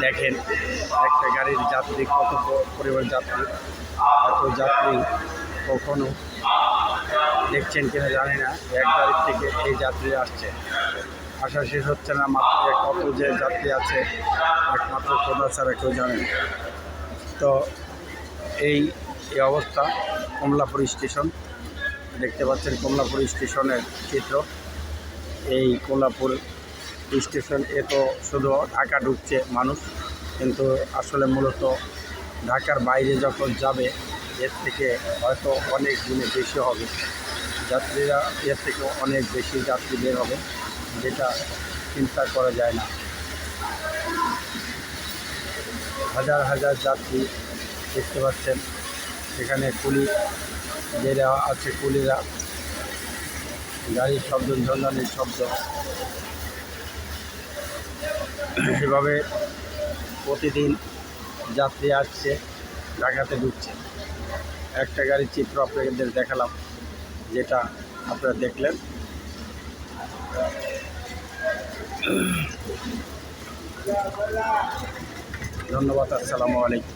দেখেন একটা গাড়ির যাত্রী কত পরিমাণ যাত্রী, এত যাত্রী কখনো দেখছেন কিনা জানি না। এক গাড়ির থেকে এই যাত্রী আসছে, আসা শেষ হচ্ছে না, মাত্র কত যে যাত্রী আছে একমাত্র খোদা ছাড়া কেউ জানেন। তো এই অবস্থা কমলাপুর স্টেশন, দেখতে পাচ্ছেন কমলাপুর স্টেশনের চিত্র। এই কমলাপুর স্টেশন তো শুধু ঢাকা ঢুকছে মানুষ, কিন্তু আসলে মূলত ঢাকার বাইরে যখন যাবে এর থেকে হয়তো অনেক দিনে বেশি হবে, যাত্রীরা এর থেকে অনেক বেশি যাত্রী বের হবে, যেটা চিন্তা করা যায় না। হাজার হাজার যাত্রী দেখতে পাচ্ছেন, এখানে কুলি যারা আছে, কুলিরা গাড়ির শব্দ, ঝঞ্ঝানির শব্দ, এভাবে প্রতিদিন যাত্রী আসছে, ঢাকাতে ঢুকছে। একটা গাড়ির চিত্র আপনাদের দেখালাম, যেটা আপনারা দেখলেন। ধন্যবাদ, আসসালামু আলাইকুম।